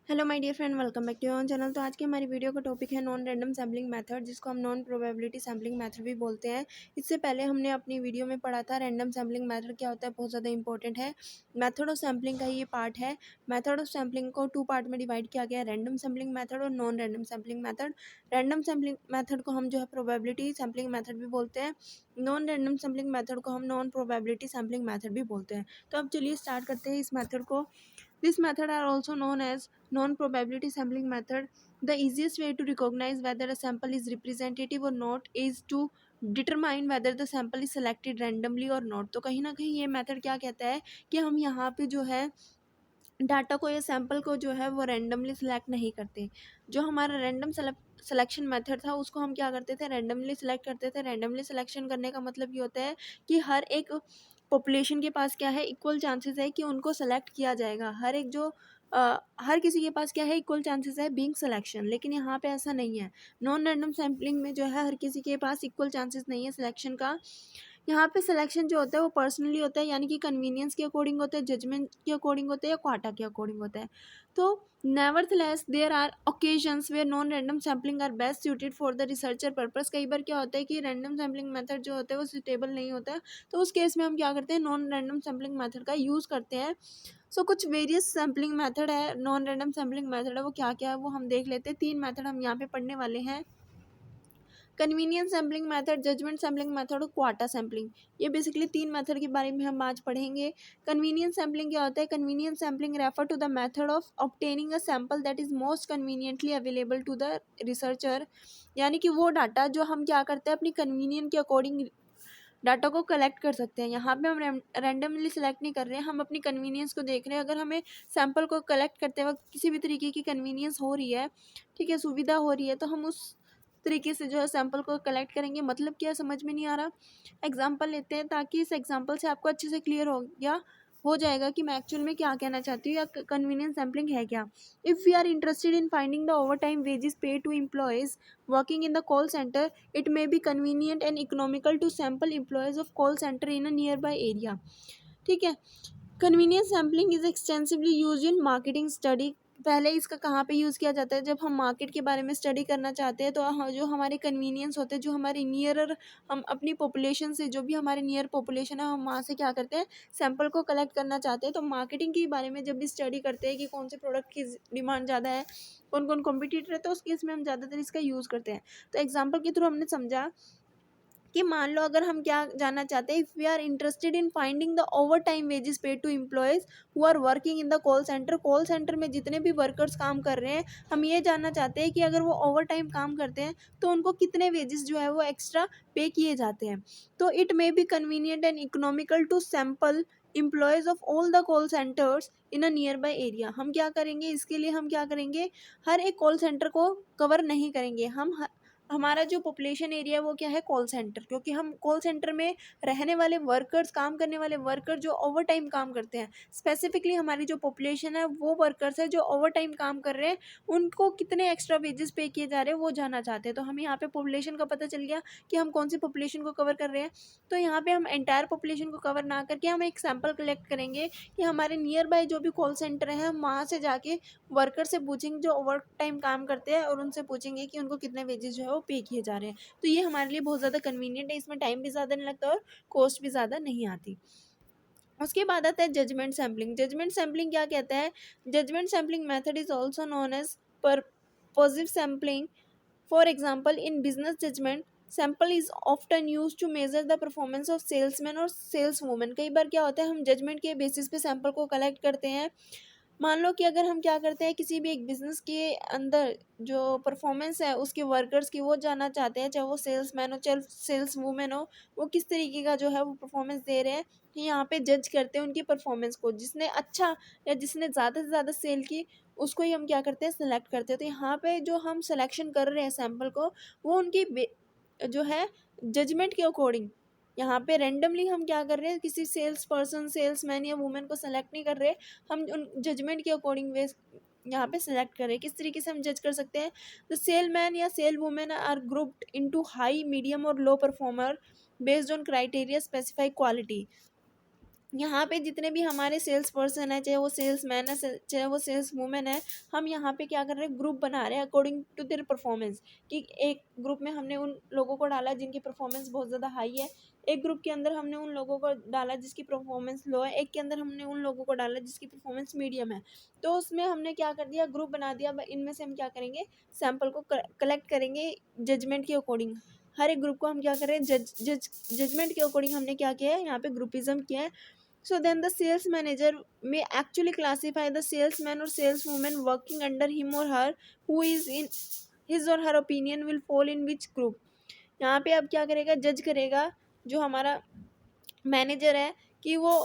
Hello my dear friend, welcome back to your channel. तो आज की हमारी वीडियो का टॉपिक है नॉन रैंडम सैम्पलिंग मेथड, जिसको हम नॉन प्रोबेबिलिटी सैम्पलिंग मेथड भी बोलते हैं। इससे पहले हमने अपनी वीडियो में पढ़ा था रैंडम सैम्पलिंग मेथड क्या होता है, बहुत ज़्यादा इंपॉर्टेंट है। मेथड ऑफ सैम्पलिंग का ये पार्ट है। मेथड ऑफ सैम्पलिंग को 2 पार्ट में डिवाइड किया गया है, रैंडम सैम्पलिंग मेथड और non random sampling method. Random sampling method को हम जो है प्रोबेबिलिटी सैम्पलिंग मेथड भी बोलते हैं। नॉन रैंडम सैम्पलिंग मेथड को हम नॉन प्रोबेबिलिटी सैम्पलिंग मेथड भी बोलते हैं। तो अब चलिए स्टार्ट करते हैं इस मेथड को। This method are also known as non-probability sampling method. The easiest way to recognize whether a sample is representative or not is to determine whether the sample is selected randomly or not. तो कहीं ना कहीं ये method क्या कहता है कि हम यहाँ पे जो है डाटा को या सैम्पल को जो है वो रैंडमली सिलेक्ट नहीं करते। जो हमारा रैंडम सिलेक्शन मेथड था उसको हम क्या करते थे, रैंडमली सिलेक्ट करते थे। रैंडमली सिलेक्शन करने का मतलब ये होता है कि हर एक पॉपुलेशन के पास क्या है, इक्वल चांसेस है कि उनको सेलेक्ट किया जाएगा। हर किसी के पास क्या है, इक्वल चांसेस है बीइंग सिलेक्शन। लेकिन यहाँ पे ऐसा नहीं है। नॉन रैंडम सैम्पलिंग में जो है हर किसी के पास इक्वल चांसेस नहीं है सिलेक्शन का। यहाँ पे सिलेक्शन जो होता है वो पर्सनली होता है, यानी कि कन्वीनियंस के अकॉर्डिंग होता है, जजमेंट के अकॉर्डिंग होता है या क्वाटा के अकॉर्डिंग होता है। तो nevertheless there are occasions where non random sampling are best suited for the researcher purpose. कई बार क्या होता है कि रैंडम सैम्पलिंग मेथड जो होता है वो सुटेबल नहीं होता है, तो उस केस में हम क्या करते हैं, नॉन रैंडम सैम्पलिंग मेथड का यूज़ करते हैं। सो कुछ वेरियस सैम्पलिंग मेथड है, नॉन रैंडम सैम्पलिंग मेथड है, वो क्या क्या है वो हम देख लेते हैं। 3 मेथड हम यहाँ पे पढ़ने वाले हैं। Convenience sampling method, judgement sampling method और क्वाटा सैम्पलिंग। ये बेसिकली 3 मेथड के बारे में हम आज पढ़ेंगे। कन्वीनियंस सैम्पलिंग क्या होता है? Convenience sampling refer to the method of obtaining a sample that is most conveniently available to the researcher. यानी कि वो डाटा जो हम क्या करते हैं, अपनी कन्वीनियंट के अकॉर्डिंग डाटा को कलेक्ट कर सकते हैं। यहाँ पे हम रैंडमली सेलेक्ट नहीं कर रहे हैं, हम अपनी कन्वीनियंस को देख रहे हैं। अगर हमें सैम्पल को कलेक्ट करते वक्त किसी भी तरीके की कन्वीनियंस हो रही है, ठीक है, सुविधा हो रही है, तो हम उस तरीके से जो है सैंपल को कलेक्ट करेंगे। मतलब क्या, समझ में नहीं आ रहा? एग्जांपल लेते हैं ताकि इस एग्जांपल से आपको अच्छे से क्लियर हो जाएगा कि मैं एक्चुअल में क्या कहना चाहती हूँ या कन्वीनियंस सैम्पलिंग है क्या। If we are interested in finding the over time wages pay to employees working in the call centre, it may be convenient and economical to sample employees of call center in a nearby area। ठीक है। Convenience sampling is extensively use in marketing study. पहले इसका कहाँ पे use किया जाता है? जब हम मार्केट के बारे में स्टडी करना चाहते हैं, तो जो हमारे कन्वीनियंस होते हैं, जो हमारे नियरर, हम अपनी पॉपुलेशन से, जो भी हमारे नियर पॉपुलेशन है, हम वहाँ से क्या करते हैं, सैंपल को कलेक्ट करना चाहते हैं। तो मार्केटिंग के बारे में जब भी स्टडी करते हैं कि कौन से प्रोडक्ट की डिमांड ज़्यादा है, कौन कौन कॉम्पिटिटर है, तो उस केस में हम ज़्यादातर इसका यूज़ करते हैं। तो एग्जाम्पल के थ्रू हमने समझा कि मान लो अगर हम क्या जानना चाहते हैं, if we are interested in finding the over time wages paid to employees who are working in the call centre में जितने भी वर्कर्स काम कर रहे हैं, हम ये जानना चाहते हैं कि अगर वो ओवर टाइम काम करते हैं तो उनको कितने वेजेस जो है वो एक्स्ट्रा पे किए जाते हैं। तो it may be convenient and economical to sample employees of all the call centres in a nearby area. हम क्या करेंगे, इसके लिए हम क्या करेंगे, हर एक कॉल सेंटर को कवर नहीं करेंगे। हमारा जो पॉपुलेशन एरिया है वो क्या है, कॉल सेंटर, क्योंकि हम कॉल सेंटर में रहने वाले वर्कर्स, काम करने वाले वर्कर जो ओवर टाइम काम करते हैं, स्पेसिफिकली हमारी जो पॉपुलेशन है वो वर्कर्स है जो ओवर टाइम काम कर रहे हैं, उनको कितने एक्स्ट्रा वेजेस पे किए जा रहे हैं वो जानना चाहते हैं। तो हमें यहाँ पे पॉपुलेशन का पता चल गया कि हम कौन सी पॉपुलेशन को कवर कर रहे हैं। तो यहाँ पे हम एंटायर पॉपुलेशन को कवर ना करके हम एक सैम्पल कलेक्ट करेंगे कि हमारे नियर बाय जो भी कॉल सेंटर है, हम वहाँ से जाके वर्कर से पूछेंगे जो ओवर टाइम काम करते हैं, और उनसे पूछेंगे कि उनको कितने वेजेस जो है वो पे किए जा रहे हैं। तो ये हमारे लिए बहुत ज़्यादा कन्वीनियंट है, इसमें टाइम भी ज़्यादा नहीं लगता और कॉस्ट भी ज़्यादा नहीं आती। उसके बाद आता है जजमेंट सैम्पलिंग। जजमेंट सैम्पलिंग क्या कहता है? Judgement sampling method is also known as purposive sampling. For example, in business judgement sample is often use to measure the performance of salesman और सेल्स वूमेन। कई बार क्या होता है, हम जजमेंट के बेसिस पे सैम्पल को कलेक्ट करते हैं। मान लो कि अगर हम क्या करते हैं, किसी भी एक बिजनेस के अंदर जो परफॉर्मेंस है उसके वर्कर्स की, वो जानना चाहते हैं, चाहे वो सेल्समैन हो चाहे सेल्स वूमेन हो, वो किस तरीके का जो है वो परफॉर्मेंस दे रहे हैं। यहाँ पे जज करते हैं उनकी परफॉर्मेंस को, जिसने अच्छा या जिसने ज़्यादा से ज़्यादा सेल की उसको ही हम क्या करते हैं, सेलेक्ट करते हैं। तो यहाँ पे जो हम सिलेक्शन कर रहे हैं सैम्पल को, वो उनकी जो है जजमेंट के अकॉर्डिंग, यहाँ पे रेंडमली हम क्या कर रहे हैं, किसी सेल्स पर्सन, सेल्समैन या वुमेन को सेलेक्ट नहीं कर रहे, हम उन जजमेंट के अकॉर्डिंग वे यहाँ पे सेलेक्ट करें। किस तरीके से हम जज कर सकते हैं? द सेल मैन या saleswomen are grouped into high, medium और low performer based on criteria specify quality. यहाँ पे जितने भी हमारे सेल्स पर्सन है, चाहे वो सेल्स मैन है, चाहे वो सेल्स वुमेन है, हम यहाँ पे क्या कर रहे हैं, ग्रुप बना रहे हैं अकॉर्डिंग टू देयर परफॉर्मेंस। कि एक ग्रुप में हमने उन लोगों को डाला जिनकी परफॉर्मेंस बहुत ज़्यादा हाई है, एक ग्रुप के अंदर हमने उन लोगों को डाला जिसकी परफॉर्मेंस लो है, एक के अंदर हमने उन लोगों को डाला जिसकी परफॉर्मेंस मीडियम है। तो उसमें हमने क्या कर दिया, ग्रुप बना दिया। इनमें से हम क्या करेंगे, सैंपल को कलेक्ट करेंगे जजमेंट के अकॉर्डिंग। हर एक ग्रुप को हम क्या करें, जजमेंट के अकॉर्डिंग हमने क्या किया है, यहाँ पे ग्रुपिज्म किया है। So then the sales manager may actually classify the salesman or saleswoman working under him or her who is in his or her opinion will fall in which group। यहाँ पे अब क्या करेगा, जज करेगा जो हमारा मैनेजर है कि वो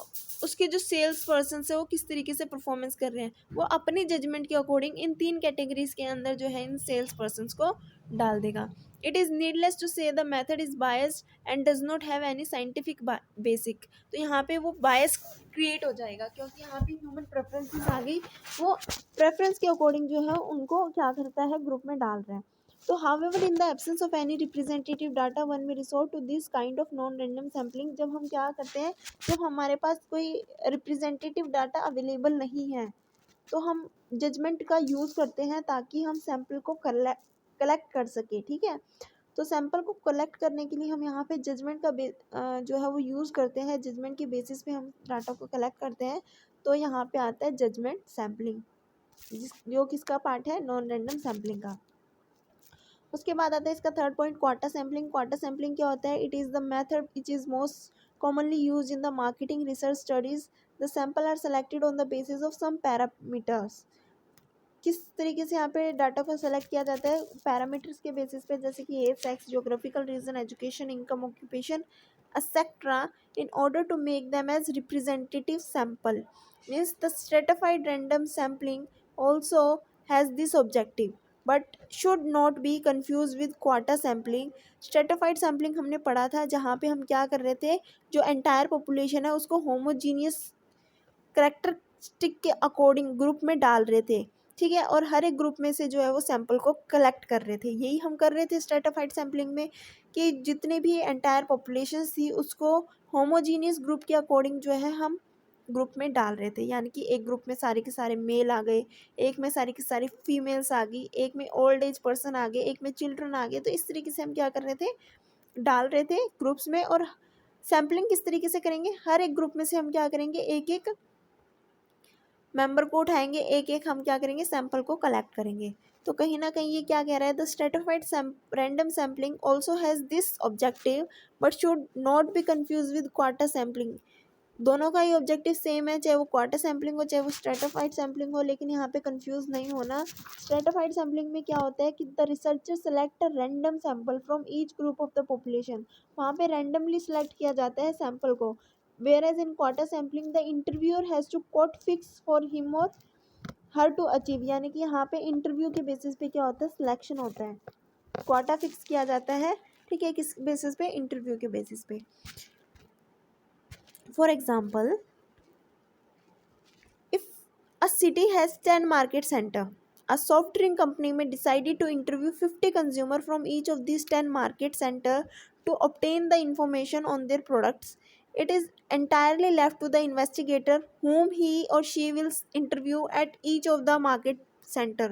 उसके जो सेल्स पर्सन है वो किस तरीके से परफॉर्मेंस कर रहे हैं। वो अपनी जजमेंट के अकॉर्डिंग इन 3 कैटेगरीज के अंदर जो है इन सेल्स पर्सन को डाल देगा। इट इज़ नीडलेस टू से the method is biased and does not have any scientific basic. तो यहाँ पे वो बायस क्रिएट हो जाएगा क्योंकि यहाँ पे ह्यूमन प्रेफरेंसेस आ गई। वो प्रेफरेंस के अकॉर्डिंग जो है उनको क्या करता है, ग्रुप में डाल रहे हैं। तो however in the absence of any representative data one may resort to this kind of non-random sampling। जब हम क्या करते हैं, जब हमारे पास कोई रिप्रेजेंटेटिव डाटा अवेलेबल नहीं है तो हम जजमेंट का यूज़ करते हैं ताकि हम सैंपल को कलेक्ट कर सके। ठीक है, तो सैंपल को कलेक्ट करने के लिए हम यहाँ पे जजमेंट का जो है वो यूज़ करते हैं। जजमेंट की बेसिस पे हम डाटा को कलेक्ट करते हैं। तो यहाँ पे आता है जजमेंट सैम्पलिंग, जो किसका पार्ट है, नॉन रैंडम सैम्पलिंग का। उसके बाद आता है इसका third point, quarter sampling. Quarter sampling क्या होता है, it is the method which is most commonly used in the marketing research studies। The sample are selected on the basis of some parameters। किस तरीके से यहाँ पे डाटा को select किया जाता है, पैरामीटर्स के बेसिस पे, जैसे कि age, sex, geographical region, education, income, occupation etcetera, in order to make them as representative sample. Means the stratified random sampling also has this objective but should not be confuse with quarter sampling. Stratified sampling हमने पढ़ा था जहाँ पे हम क्या कर रहे थे, जो एंटायर पॉपुलेशन है उसको होमोजीनियस करेक्टरिस्टिक के अकॉर्डिंग ग्रुप में डाल रहे थे। ठीक है, और हर एक ग्रुप में से जो है वो सैंपल को कलेक्ट कर रहे थे। यही हम कर रहे थे स्ट्रेटिफाइड सैम्पलिंग में, कि जितने भी एंटायर पॉपुलेशन थी उसको होमोजीनियस ग्रुप के अकॉर्डिंग जो है हम ग्रुप में डाल रहे थे। यानी कि एक ग्रुप में सारे के सारे मेल आ गए, एक में सारी की सारी फीमेल्स आ गई, एक में ओल्ड एज पर्सन आ गए, एक में चिल्ड्रन आ गए। तो इस तरीके से हम क्या कर रहे थे, डाल रहे थे ग्रुप्स में। और सैम्पलिंग किस तरीके से करेंगे, हर एक ग्रुप में से हम क्या करेंगे, एक एक मेंबर को उठाएंगे, एक एक हम क्या करेंगे, सैंपल को कलेक्ट करेंगे। तो कहीं ना कहीं ये क्या कह रहा है, the stratified random sampling also has this objective but should not be confuse with quarter sampling. दोनों का ही ऑब्जेक्टिव सेम है, चाहे वो क्वार्टर सैम्पलिंग हो चाहे वो स्ट्रेटिफाइड सैम्पलिंग हो, लेकिन यहाँ पे कंफ्यूज नहीं होना। स्ट्रेटिफाइड सैम्पलिंग में क्या होता है कि the researcher select a random sample from each group of the population. वहाँ पे रैंडमली सेलेक्ट किया जाता है सैंपल को। whereas in quarter sampling the interviewer has to quote fix for him or her to achieve। यानी कि यहाँ पे इंटरव्यू के बेसिस पे क्या होता है, सिलेक्शन होता है, क्वार्टा फिक्स किया जाता है। ठीक है, किस बेसिस पे, इंटरव्यू के बेसिस पे। For example, if a city has 10 market center, a soft drink company may decided to interview 50 consumer from each of these 10 market center to obtain the information on their products। It is entirely left to the investigator whom he or she will interview at each of the market center।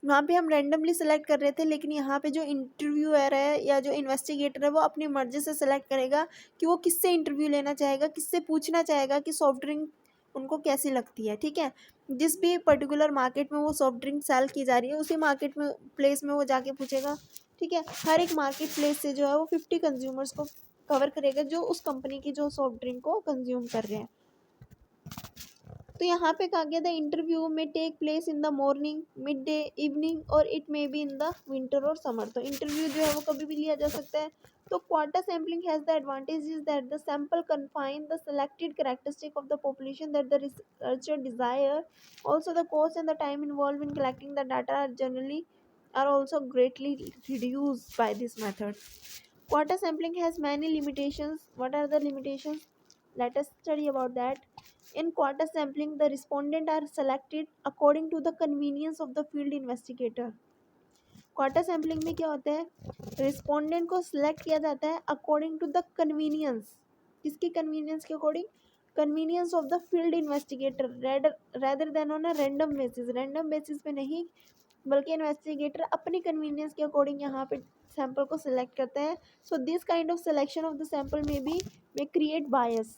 वहाँ पे हम randomly select कर रहे थे, लेकिन यहाँ पे जो इंटरव्यूअर है या जो इन्वेस्टिगेटर है वो अपनी मर्जी से सेलेक्ट करेगा कि वो किससे इंटरव्यू लेना चाहेगा, किससे पूछना चाहेगा कि सॉफ्ट ड्रिंक उनको कैसी लगती है। ठीक है, जिस भी पर्टिकुलर मार्केट में वो सॉफ्ट ड्रिंक सेल की जा रही है उसी मार्केट में प्लेस में वो जाके पूछेगा। ठीक है, हर एक मार्केट प्लेस से जो है वो 50 कंज्यूमर्स को कवर करेगा जो उस कंपनी की जो सॉफ्ट ड्रिंक को कंज्यूम कर रहे हैं। तो यहाँ पे कहा गया, द इंटरव्यू में take place in the morning, midday, evening और it may be in the winter और समर। तो इंटरव्यू जो है वो कभी भी लिया जा सकता है। तो quarter sampling has the advantage that the sample confine the selected characteristic of the population that the researcher desire. Also the cost and the time involve in collecting the data are also greatly reduced by this method। Quarter sampling has many limitations। What are the limitations? Let us study about that। In quarter sampling, the respondents are selected according to the convenience of the field investigator। Quarter sampling में क्या होता है, respondent को select किया जाता है according to the convenience. किसकी convenience के according, convenience of the field investigator rather than on a random basis पे नहीं, बल्कि इन्वेस्टिगेटर अपनी कन्वीनियंस के अकॉर्डिंग यहाँ पे सैंपल को सिलेक्ट करते हैं. So this kind of selection of the sample may create bias.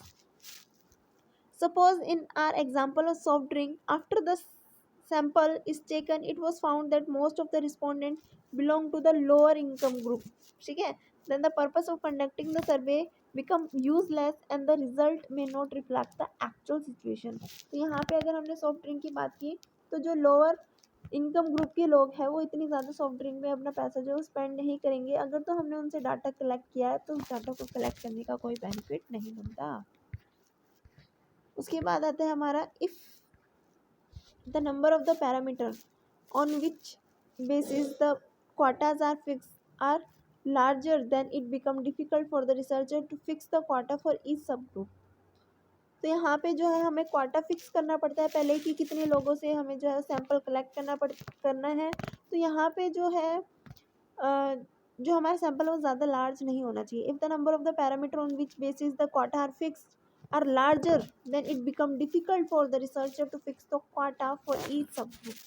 Suppose in our example of soft drink, after the sample is taken, it was found that most of the respondents belong to the lower income group. ठीक है. Then the purpose of conducting the survey become useless and the result may not reflect the actual situation. तो यहाँ पे अगर हमने soft drink की बात की तो जो लोअर इनकम ग्रुप के लोग हैं वो इतनी ज़्यादा सॉफ्ट ड्रिंक में अपना पैसा जो स्पेंड नहीं करेंगे. अगर तो हमने उनसे डाटा कलेक्ट किया है तो उस डाटा को कलेक्ट करने का कोई बेनिफिट नहीं बनता. उसके बाद आता है हमारा if the number of the parameter on which basis the quotas are fix are larger than it become difficult for the researcher to fix the quota for each sub group. तो यहाँ पे जो है हमें क्वाटा फिक्स करना पड़ता है पहले कि कितने लोगों से हमें जो है सैंपल कलेक्ट करना है. तो यहाँ पे जो है जो हमारा सैंपल है वो ज़्यादा लार्ज नहीं होना चाहिए. If the number of the parameter on which basis the quota are fix are larger, then it become difficult for the researcher to fix the quota for each subgroup.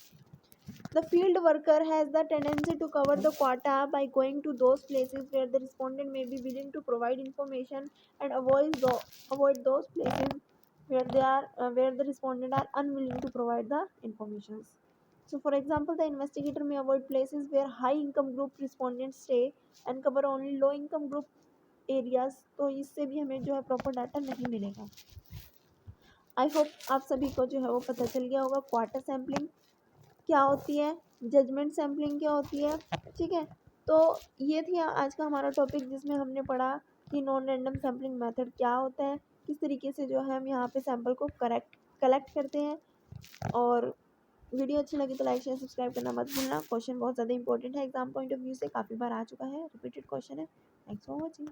The field worker has the tendency to cover the quota by going to those places where the respondent may be willing to provide information and avoid those places where the respondent are unwilling to provide the information. So, for example, the investigator may avoid places where high income group respondents stay and cover only low income group areas. तो इससे भी हमें जो है proper data नहीं मिलेगा. I hope आप सभी को जो है वो पता चल गया होगा क्वार्टर सैम्पलिंग क्या होती है, जजमेंट सैम्पलिंग क्या होती है. ठीक है. तो ये थी आज का हमारा टॉपिक जिसमें हमने पढ़ा कि नॉन रैंडम सैम्पलिंग मेथड क्या होता है, किस तरीके से जो है हम यहाँ पे सैंपल को कलेक्ट करते हैं. और वीडियो अच्छी लगी तो लाइक शेयर सब्सक्राइब करना मत भूलना. क्वेश्चन बहुत ज़्यादा इंपॉर्टेंट है, एग्जाम पॉइंट ऑफ व्यू से काफ़ी बार आ चुका है, रिपीटेड क्वेश्चन है. Thanks for watching.